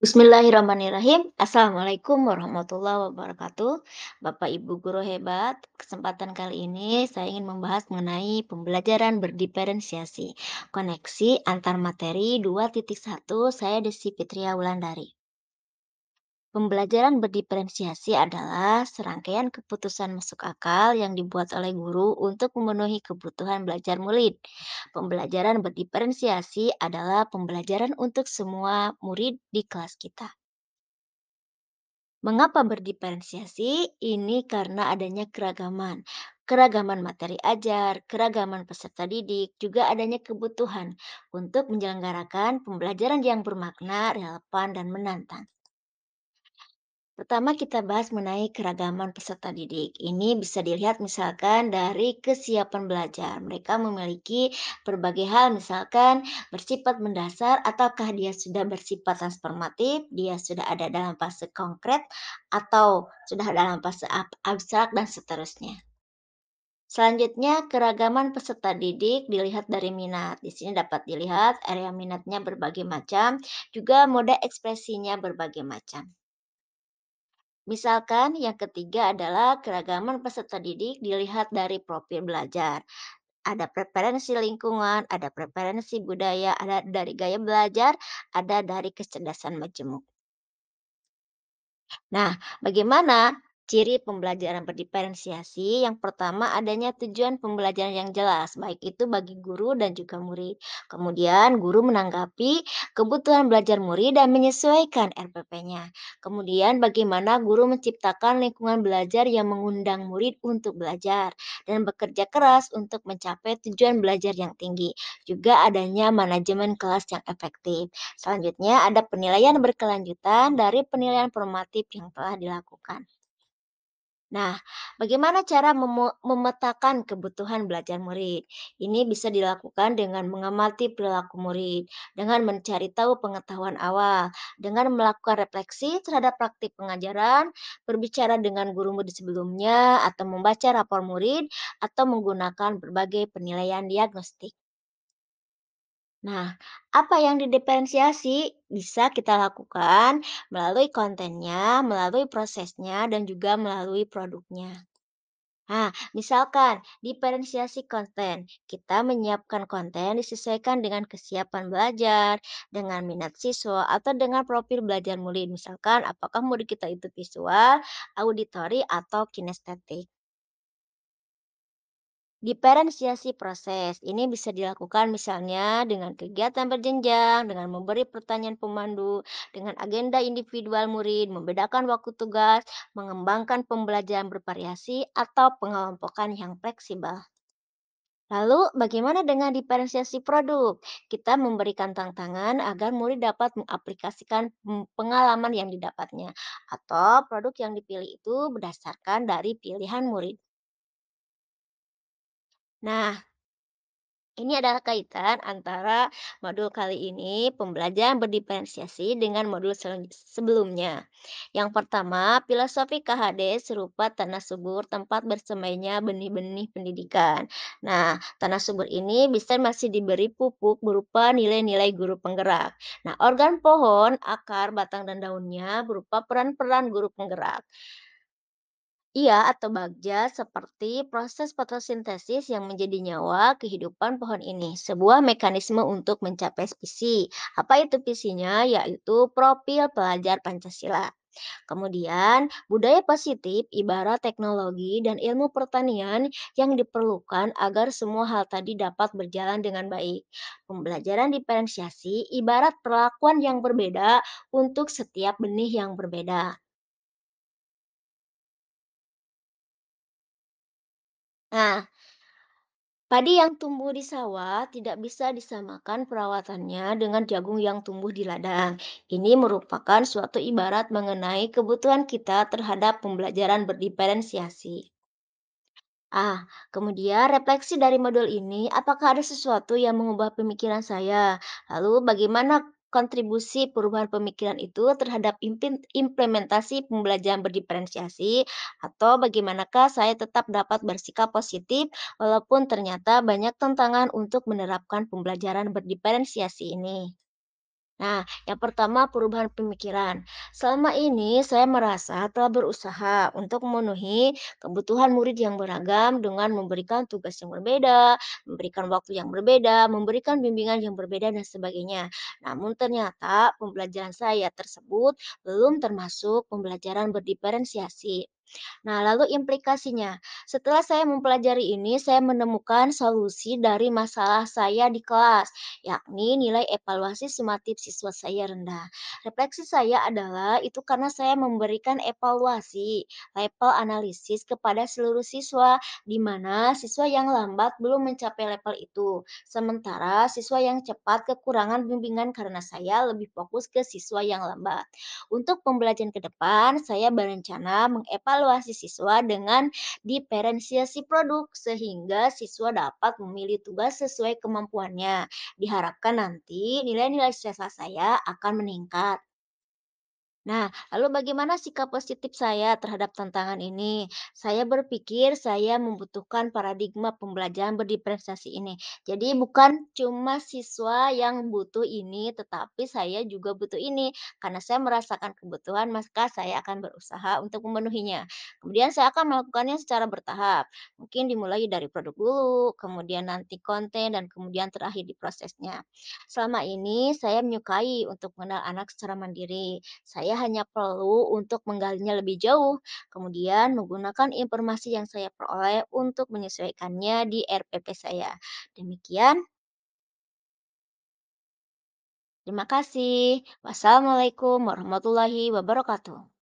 Bismillahirrahmanirrahim. Assalamualaikum warahmatullahi wabarakatuh. Bapak Ibu guru hebat, kesempatan kali ini saya ingin membahas mengenai pembelajaran berdiferensiasi. Koneksi antar materi 2.1, saya Desi Fitria Wulandari. Pembelajaran berdiferensiasi adalah serangkaian keputusan masuk akal yang dibuat oleh guru untuk memenuhi kebutuhan belajar murid. Pembelajaran berdiferensiasi adalah pembelajaran untuk semua murid di kelas kita. Mengapa berdiferensiasi? Ini karena adanya keragaman. Keragaman materi ajar, keragaman peserta didik, juga adanya kebutuhan untuk menyelenggarakan pembelajaran yang bermakna, relevan, dan menantang. Pertama kita bahas mengenai keragaman peserta didik. Ini bisa dilihat misalkan dari kesiapan belajar. Mereka memiliki berbagai hal misalkan bersifat mendasar ataukah dia sudah bersifat transformatif, dia sudah ada dalam fase konkret atau sudah dalam fase abstrak dan seterusnya. Selanjutnya, keragaman peserta didik dilihat dari minat. Di sini dapat dilihat area minatnya berbagai macam, juga mode ekspresinya berbagai macam. Misalkan yang ketiga adalah keragaman peserta didik dilihat dari profil belajar. Ada preferensi lingkungan, ada preferensi budaya, ada dari gaya belajar, ada dari kecerdasan majemuk. Nah, bagaimana ciri pembelajaran berdiferensiasi? Yang pertama, adanya tujuan pembelajaran yang jelas, baik itu bagi guru dan juga murid. Kemudian, guru menanggapi kebutuhan belajar murid dan menyesuaikan RPP-nya. Kemudian, bagaimana guru menciptakan lingkungan belajar yang mengundang murid untuk belajar dan bekerja keras untuk mencapai tujuan belajar yang tinggi. Juga adanya manajemen kelas yang efektif. Selanjutnya ada penilaian berkelanjutan dari penilaian formatif yang telah dilakukan. Nah, bagaimana cara memetakan kebutuhan belajar murid? Ini bisa dilakukan dengan mengamati perilaku murid, dengan mencari tahu pengetahuan awal, dengan melakukan refleksi terhadap praktik pengajaran, berbicara dengan guru murid sebelumnya, atau membaca rapor murid, atau menggunakan berbagai penilaian diagnostik. Nah, apa yang didiferensiasi bisa kita lakukan melalui kontennya, melalui prosesnya, dan juga melalui produknya. Nah, misalkan diferensiasi konten, kita menyiapkan konten disesuaikan dengan kesiapan belajar, dengan minat siswa, atau dengan profil belajar murid. Misalkan, apakah murid kita itu visual, auditori, atau kinestetik. Diferensiasi proses ini bisa dilakukan misalnya dengan kegiatan berjenjang, dengan memberi pertanyaan pemandu, dengan agenda individual murid, membedakan waktu tugas, mengembangkan pembelajaran bervariasi, atau pengelompokan yang fleksibel. Lalu, bagaimana dengan diferensiasi produk? Kita memberikan tantangan agar murid dapat mengaplikasikan pengalaman yang didapatnya, atau produk yang dipilih itu berdasarkan dari pilihan murid. Nah, ini adalah kaitan antara modul kali ini, pembelajaran berdiferensiasi dengan modul sebelumnya. Yang pertama, filosofi KHD serupa tanah subur tempat bersemainya benih-benih pendidikan. Nah, tanah subur ini bisa masih diberi pupuk berupa nilai-nilai guru penggerak. Nah, organ pohon, akar, batang, dan daunnya berupa peran-peran guru penggerak. Iya, atau bagja seperti proses fotosintesis yang menjadi nyawa kehidupan pohon ini. Sebuah mekanisme untuk mencapai visi. Apa itu visinya? Yaitu profil pelajar Pancasila. Kemudian, budaya positif ibarat teknologi dan ilmu pertanian yang diperlukan agar semua hal tadi dapat berjalan dengan baik. Pembelajaran diferensiasi ibarat perlakuan yang berbeda untuk setiap benih yang berbeda. Nah, padi yang tumbuh di sawah tidak bisa disamakan perawatannya dengan jagung yang tumbuh di ladang. Ini merupakan suatu ibarat mengenai kebutuhan kita terhadap pembelajaran berdiferensiasi. Kemudian refleksi dari modul ini, apakah ada sesuatu yang mengubah pemikiran saya? Lalu bagaimana kontribusi perubahan pemikiran itu terhadap implementasi pembelajaran berdiferensiasi? Atau bagaimanakah saya tetap dapat bersikap positif walaupun ternyata banyak tantangan untuk menerapkan pembelajaran berdiferensiasi ini? Nah, yang pertama perubahan pemikiran. Selama ini saya merasa telah berusaha untuk memenuhi kebutuhan murid yang beragam dengan memberikan tugas yang berbeda, memberikan waktu yang berbeda, memberikan bimbingan yang berbeda dan sebagainya. Namun ternyata pembelajaran saya tersebut belum termasuk pembelajaran berdiferensiasi. Nah, lalu implikasinya, setelah saya mempelajari ini, saya menemukan solusi dari masalah saya di kelas, yakni nilai evaluasi sumatif siswa saya rendah. Refleksi saya adalah itu karena saya memberikan evaluasi, level analisis kepada seluruh siswa, di mana siswa yang lambat belum mencapai level itu. Sementara siswa yang cepat kekurangan bimbingan karena saya lebih fokus ke siswa yang lambat. Untuk pembelajaran ke depan, saya berencana mengevaluasi siswa dengan diferensiasi produk sehingga siswa dapat memilih tugas sesuai kemampuannya. Diharapkan nanti nilai-nilai siswa saya akan meningkat. Nah, lalu bagaimana sikap positif saya terhadap tantangan ini? Saya berpikir saya membutuhkan paradigma pembelajaran berdiferensiasi ini. Jadi bukan cuma siswa yang butuh ini, tetapi saya juga butuh ini. Karena saya merasakan kebutuhan, maka saya akan berusaha untuk memenuhinya. Kemudian saya akan melakukannya secara bertahap. Mungkin dimulai dari produk dulu, kemudian nanti konten, dan kemudian terakhir di prosesnya. Selama ini saya menyukai untuk mengenal anak secara mandiri. Saya hanya perlu untuk menggalinya lebih jauh, kemudian menggunakan informasi yang saya peroleh untuk menyesuaikannya di RPP saya. Demikian, terima kasih. Wassalamualaikum warahmatullahi wabarakatuh.